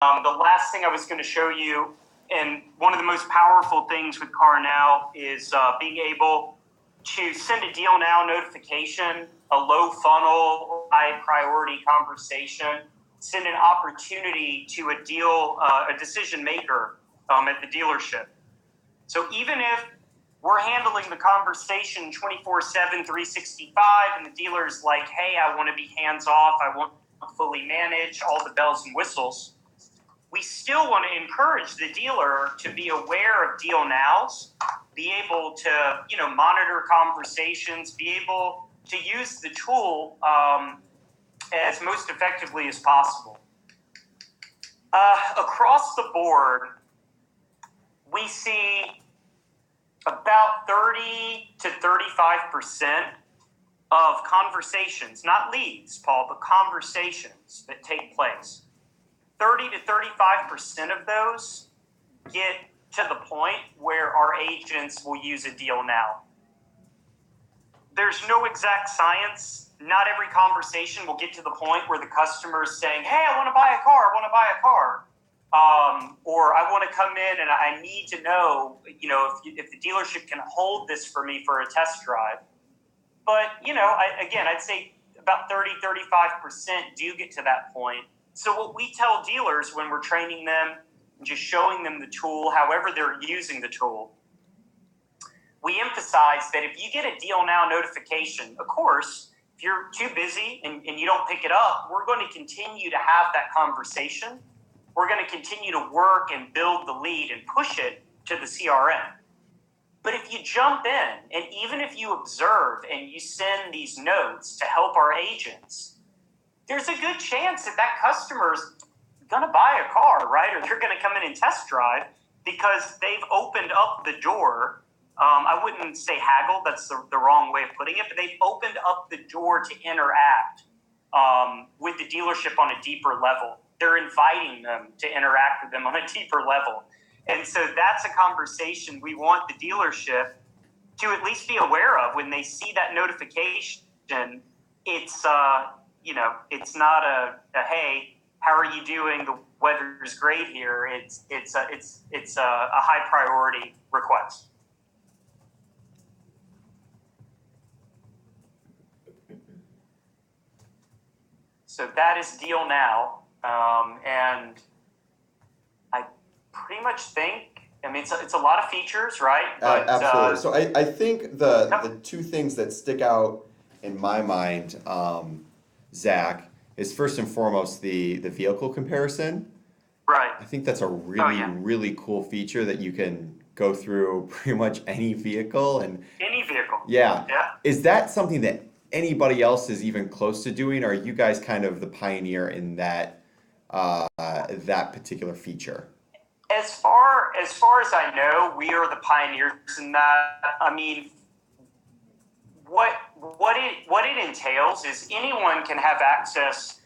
The last thing I was going to show you, and one of the most powerful things with CarNow is being able to send a deal now notification, a low funnel, high priority conversation, send an opportunity to a decision maker at the dealership. So even if we're handling the conversation 24/7, 365, and the dealer's like, hey, I want to be hands off, I want to fully manage all the bells and whistles, we still want to encourage the dealer to be aware of deal nows, be able to, monitor conversations, be able to use the tool as most effectively as possible. Across the board, we see about 30 to 35% of conversations, not leads, Paul, but conversations that take place. 30 to 35% of those get to the point where our agents will use a deal now. There's no exact science. Not every conversation will get to the point where the customer is saying, hey, I want to buy a car, or I want to come in and I need to know, if the dealership can hold this for me for a test drive. But, I'd say about 30, 35% do get to that point. So what we tell dealers when we're training them and just showing them the tool, however they're using the tool, we emphasize that if you get a deal now notification, of course, if you're too busy and you don't pick it up, we're going to continue to have that conversation. We're going to continue to work and build the lead and push it to the CRM. But if you jump in, and even if you observe and you send these notes to help our agents, there's a good chance that customer's going to buy a car, right? Or they're going to come in and test drive because they've opened up the door. I wouldn't say haggle, that's the wrong way of putting it, but they've opened up the door to interact with the dealership on a deeper level. They're inviting them to interact with them on a deeper level. And so that's a conversation we want the dealership to at least be aware of when they see that notification. It's it's not a hey, how are you doing? The weather's great here. It's a high priority request. So that is deal now, and I pretty much think. I mean, it's a lot of features, right? But, absolutely. So I think the two things that stick out in my mind, Zach, is first and foremost the vehicle comparison. Right. I think that's a really cool feature that you can go through pretty much any vehicle and any vehicle. Yeah. Is that something that anybody else is even close to doing, or are you guys kind of the pioneer in that particular feature? As far as I know, we are the pioneers in that. I mean, what it entails is anyone can have access.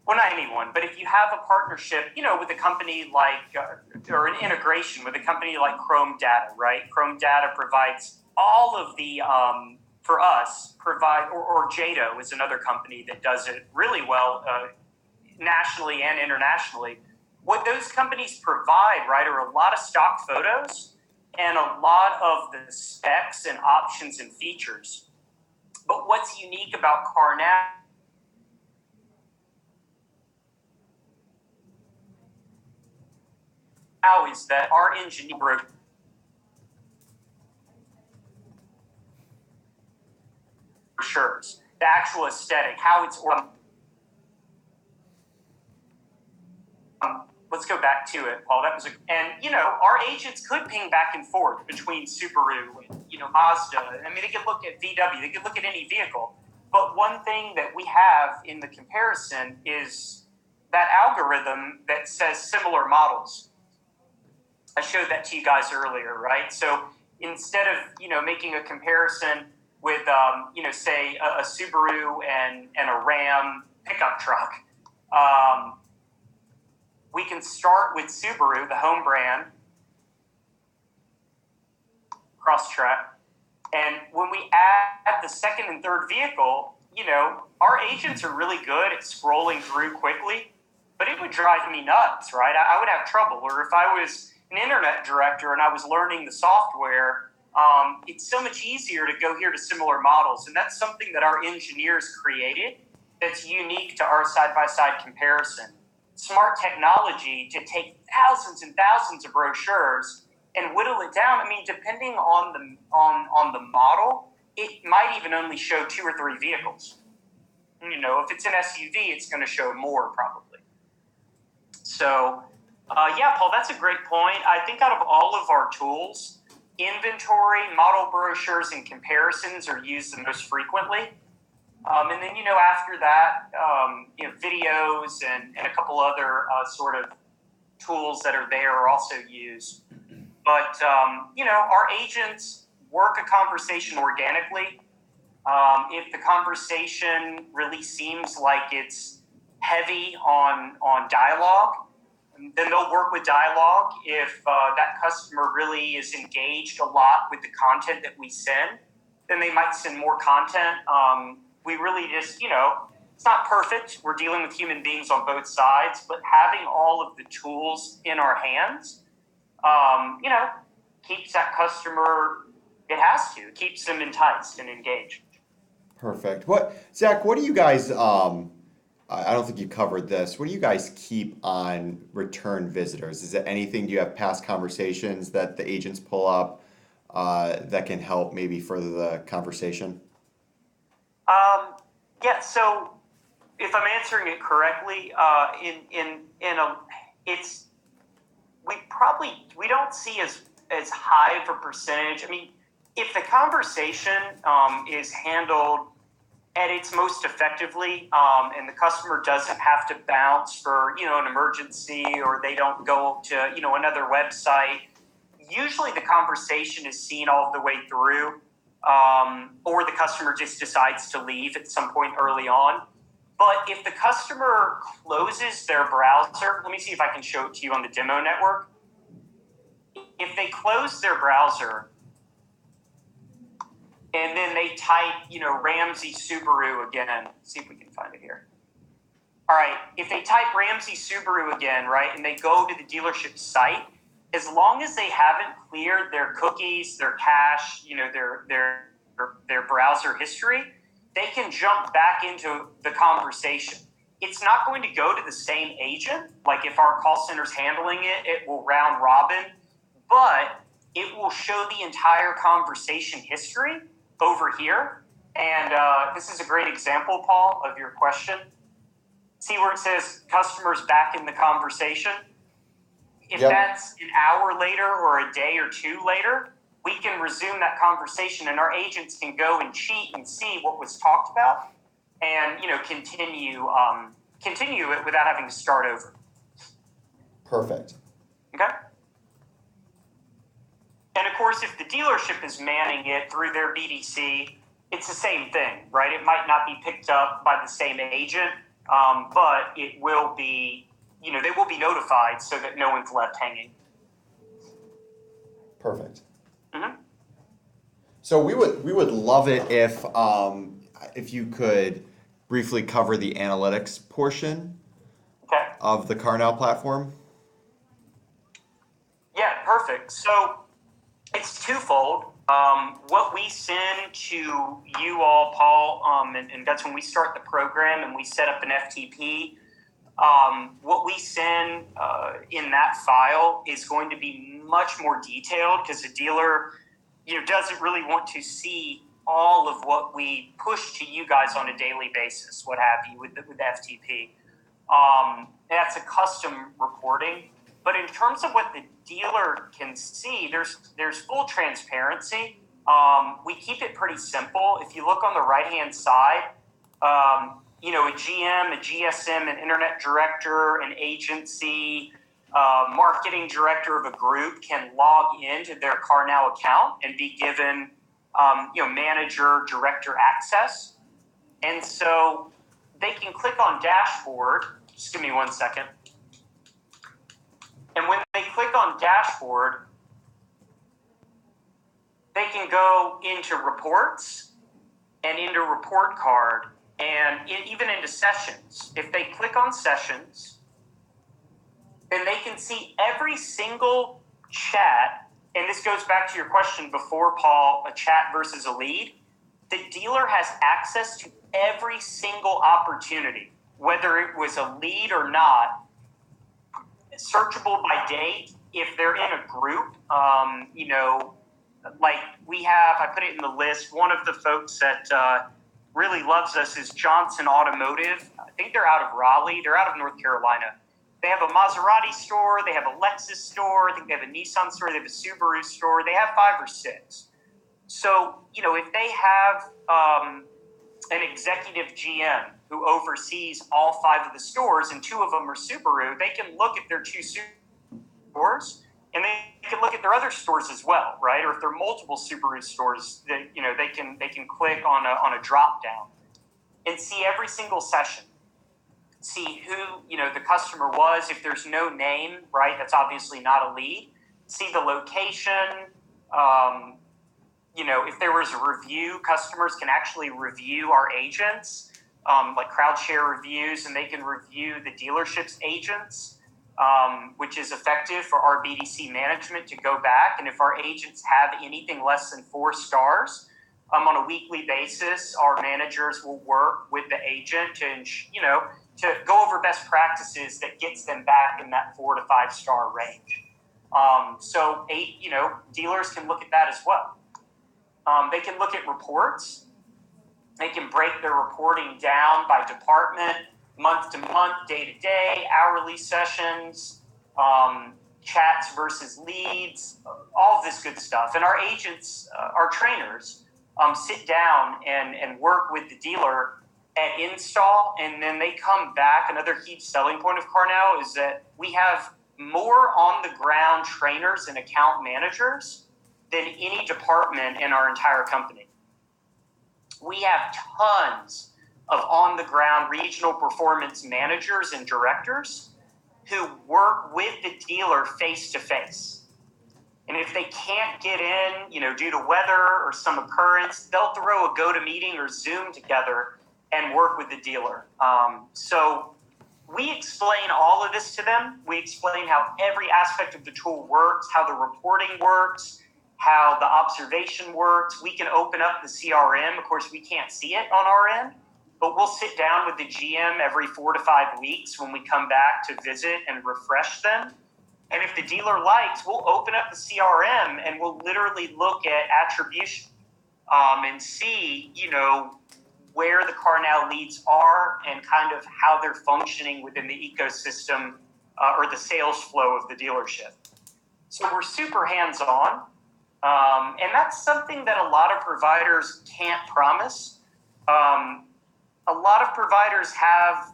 Well, not anyone, but if you have a partnership, with a company like, or an integration with a company like Chrome Data, right? Chrome Data provides all of the, or Jado is another company that does it really well, nationally and internationally. What those companies provide, right, are a lot of stock photos and a lot of the specs and options and features. But what's unique about CarNow is that our engineering brochures, the actual aesthetic, how it's let's go back to it, Paul. Our agents could ping back and forth between Subaru and, Mazda. I mean, they could look at VW, they could look at any vehicle. But one thing that we have in the comparison is that algorithm that says similar models. I showed that to you guys earlier, right? So instead of, making a comparison with, say a Subaru and a Ram pickup truck, we can start with Subaru, the home brand, Crosstrek. And when we add the second and third vehicle, our agents are really good at scrolling through quickly. but it would drive me nuts, right? I would have trouble. Or if I was an internet director and I was learning the software, it's so much easier to go here to similar models. And that's something that our engineers created that's unique to our side-by-side comparison. Smart technology to take thousands and thousands of brochures and whittle it down. I mean, depending on the model, it might even only show 2 or 3 vehicles. You know, if it's an SUV, it's going to show more probably. So, yeah, Paul, that's a great point. I think out of all of our tools, inventory, model brochures, and comparisons are used the most frequently. And then, you know, after that, you know, videos and a couple other sort of tools that are there are also used. But, you know, our agents work a conversation organically. If the conversation really seems like it's heavy on dialogue, then they'll work with dialogue. If that customer really is engaged a lot with the content that we send, then they might send more content. We really just, you know, it's not perfect. We're dealing with human beings on both sides, but having all of the tools in our hands, you know, keeps that customer, it has to, it keeps them enticed and engaged. Perfect. Zach, what do you guys, I don't think you covered this. What do you guys keep on return visitors? Is it anything, do you have past conversations that the agents pull up that can help maybe further the conversation? Yeah, so if I'm answering it correctly, we don't see as high of a percentage. I mean, if the conversation is handled at its most effectively, and the customer doesn't have to bounce for, you know, an emergency, or they don't go to, you know, another website, usually the conversation is seen all the way through, or the customer just decides to leave at some point early on. But if the customer closes their browser, let me see if I can show it to you on the demo network. If they close their browser and then they type, you know, Ramsey Subaru again, see if we can find it here. All right, if they type Ramsey Subaru again, right, and they go to the dealership site, as long as they haven't cleared their cookies, their cache, you know, their browser history, they can jump back into the conversation. It's not going to go to the same agent. Like if our call center's handling it, it will round robin, but it will show the entire conversation history over here. And this is a great example, Paul, of your question. See where it says customers back in the conversation? If that's an hour later or a day or 2 later, we can resume that conversation, and our agents can go and cheat and see what was talked about, and, you know, continue it without having to start over. Perfect. Okay. And of course, if the dealership is manning it through their BDC, it's the same thing, right? It might not be picked up by the same agent, but it will be, you know, they will be notified so that no one's left hanging. Perfect. Mm-hmm. So we would love it if you could briefly cover the analytics portion of the CarNow platform. Yeah, perfect. So it's twofold. What we send to you all, Paul, and that's when we start the program and we set up an FTP. What we send in that file is going to be much more detailed, because the dealer, you know, doesn't really want to see all of what we push to you guys on a daily basis, what have you, with the FTP. That's a custom reporting. But in terms of what the dealer can see, there's full transparency. We keep it pretty simple. If you look on the right-hand side, you know, a GM, a GSM, an internet director, an agency, marketing director of a group can log into their CarNow account and be given, you know, manager, director access. And so they can click on dashboard. Just give me 1 second. And when they click on dashboard, they can go into reports and into report card, and even into sessions. If they click on sessions, then they can see every single chat. And this goes back to your question before, Paul, a chat versus a lead. The dealer has access to every single opportunity, whether it was a lead or not, searchable by date. If they're in a group, like we have, I put it in the list, one of the folks that really loves us is Johnson Automotive. I think they're out of Raleigh. They're out of North Carolina. They have a Maserati store. They have a Lexus store. I think they have a Nissan store. They have a Subaru store. They have 5 or 6. So, if they have an executive GM who oversees all 5 of the stores and 2 of them are Subaru, they can look at their 2 stores and they can look at their other stores as well, right? Or if there are multiple Subaru stores, they can click on a drop down and see every single session. See who, the customer was. If there's no name, right, that's obviously not a lead. See the location. If there was a review, customers can actually review our agents, like crowd share reviews, and they can review the dealership's agents, which is effective for our BDC management to go back. And if our agents have anything less than 4 stars, on a weekly basis, our managers will work with the agent to go over best practices that gets them back in that 4 to 5 star range. So dealers can look at that as well. They can look at reports. They can break their reporting down by department, month to month, day to day, hourly sessions, chats versus leads, all of this good stuff. And our agents, our trainers, sit down and work with the dealer at install, and then they come back. Another huge selling point of CarNow is that we have more on-the-ground trainers and account managers than any department in our entire company. We have tons of on-the-ground regional performance managers and directors who work with the dealer face-to-face. And if they can't get in, due to weather or some occurrence, they'll throw a GoToMeeting or Zoom together and work with the dealer. So we explain all of this to them. We explain how every aspect of the tool works, how the reporting works, how the observation works. We can open up the CRM. Of course, we can't see it on our end, but we'll sit down with the GM every 4 to 5 weeks when we come back to visit and refresh them. And if the dealer likes, we'll open up the CRM and we'll literally look at attribution and see, where the CarNow leads are and kind of how they're functioning within the ecosystem or the sales flow of the dealership. So we're super hands-on. And that's something that a lot of providers can't promise. A lot of providers have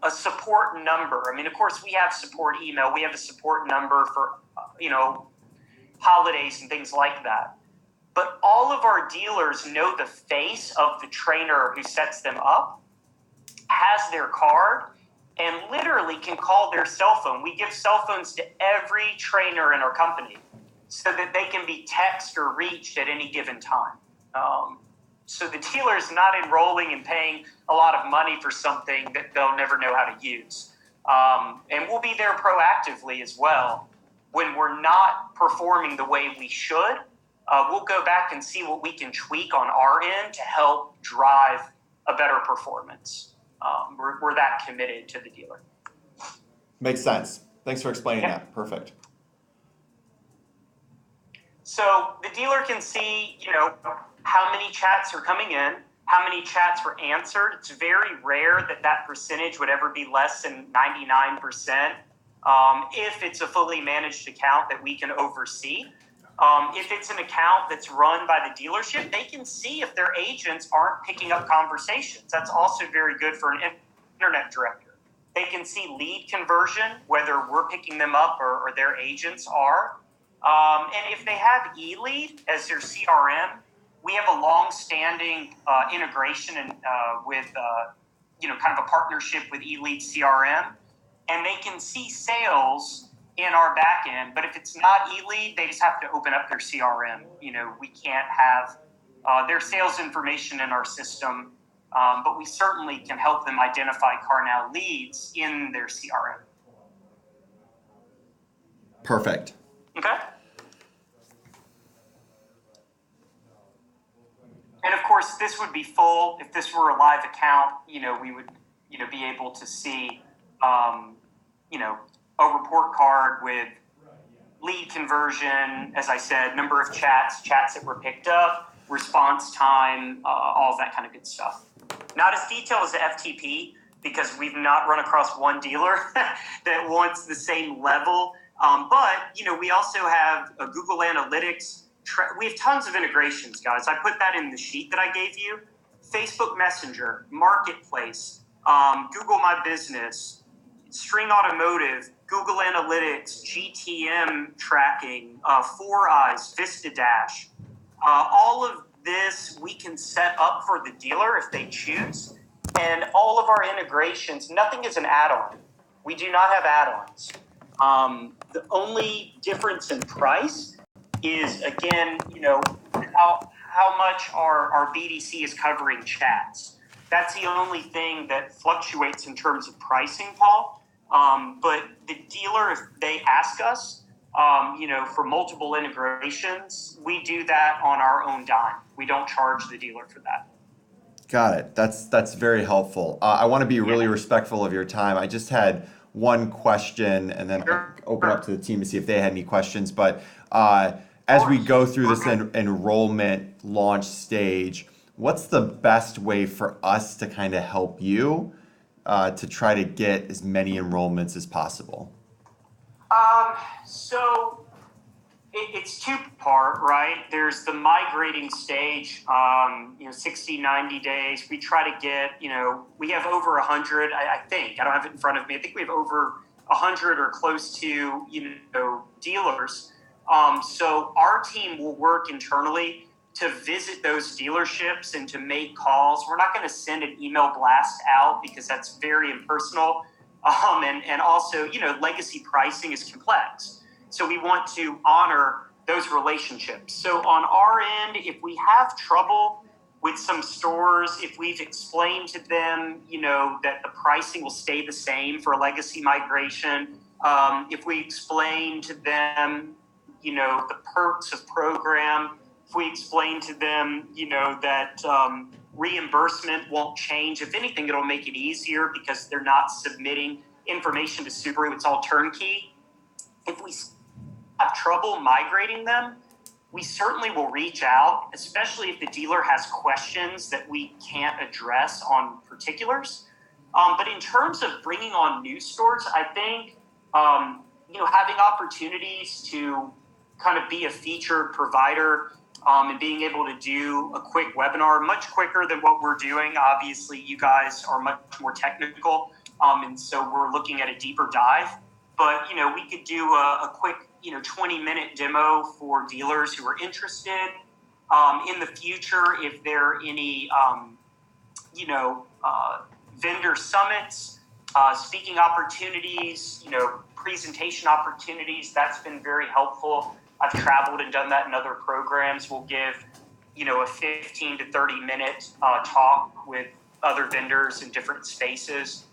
a support number. I mean, of course, we have support email. We have a support number for, holidays and things like that. But all of our dealers know the face of the trainer who sets them up, has their card, and literally can call their cell phone. We give cell phones to every trainer in our company so that they can be texted or reached at any given time. So the dealer is not enrolling and paying a lot of money for something that they'll never know how to use. And we'll be there proactively as well. When we're not performing the way we should, we'll go back and see what we can tweak on our end to help drive a better performance. We're that committed to the dealer. Makes sense. Thanks for explaining that. Perfect. So the dealer can see, how many chats are coming in, how many chats were answered. It's very rare that percentage would ever be less than 99%. If it's a fully managed account that we can oversee. If it's an account that's run by the dealership, they can see if their agents aren't picking up conversations. That's also very good for an internet director. They can see lead conversion, whether we're picking them up or their agents are. And if they have eLead as their CRM, we have a long-standing integration with kind of a partnership with eLead CRM, and they can see sales in our back end. But if it's not eLead, they just have to open up their CRM. We can't have their sales information in our system, but we certainly can help them identify CarNow leads in their CRM. Perfect. Okay. And of course, this would be full. If this were a live account, we would, be able to see, you know, a report card with lead conversion, as I said, number of chats that were picked up, response time, all of that kind of good stuff. Not as detailed as the FTP, because we've not run across one dealer that wants the same level. But we also have a Google Analytics. We have tons of integrations, guys. I put that in the sheet that I gave you. Facebook Messenger, Marketplace, Google My Business, String Automotive, Google Analytics, GTM tracking, Four Eyes, Vista Dash. All of this we can set up for the dealer if they choose. And all of our integrations, nothing is an add-on. We do not have add-ons. The only difference in price is, again, how much our BDC is covering chats. That's the only thing that fluctuates in terms of pricing, Paul. But the dealer, if they ask us, for multiple integrations, we do that on our own dime. We don't charge the dealer for that. Got it. That's very helpful. I want to be really respectful of your time. I just had one question, and then I'll open up to the team to see if they had any questions. But as we go through this enrollment launch stage, what's the best way for us to kind of help you to try to get as many enrollments as possible? So it's two-part, right? There's the migrating stage, 60, 90 days. We try to get, we have over 100, I think. I don't have it in front of me. I think we have over 100 or close to, dealers. So our team will work internally to visit those dealerships and to make calls. We're not going to send an email blast out because that's very impersonal. And also, legacy pricing is complex. So we want to honor those relationships. So on our end, if we have trouble with some stores, if we've explained to them, that the pricing will stay the same for a legacy migration, if we explain to them, the perks of program, if we explain to them, that reimbursement won't change. If anything, it'll make it easier because they're not submitting information to Subaru. It's all turnkey. If we have trouble migrating them, we certainly will reach out, especially if the dealer has questions that we can't address on particulars. But in terms of bringing on new stores, I think, having opportunities to kind of be a featured provider and being able to do a quick webinar, much quicker than what we're doing. Obviously, you guys are much more technical, and so we're looking at a deeper dive. But, we could do a quick, 20-minute demo for dealers who are interested. In the future, if there are any, vendor summits, speaking opportunities, presentation opportunities, that's been very helpful. I've traveled and done that in other programs. We'll give, a 15 to 30-minute talk with other vendors in different spaces.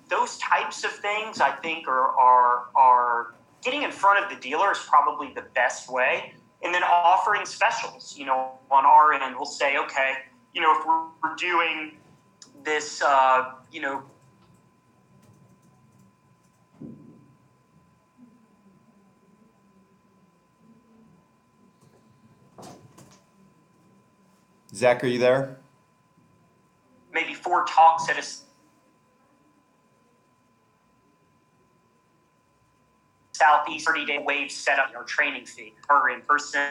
Those types of things, I think, are getting in front of the dealer is probably the best way. And then offering specials, on our end, we'll say, okay, if we're doing this, Zach, are you there? maybe 4 talks at a Southeast 30-day wave setup or training fee or in person.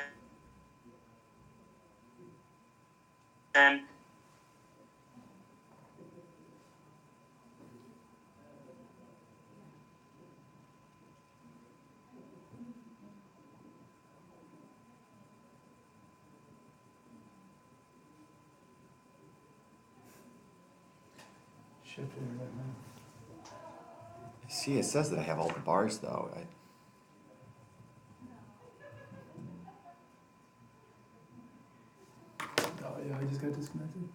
And See, it says that I have all the bars though. Oh yeah, I just got disconnected.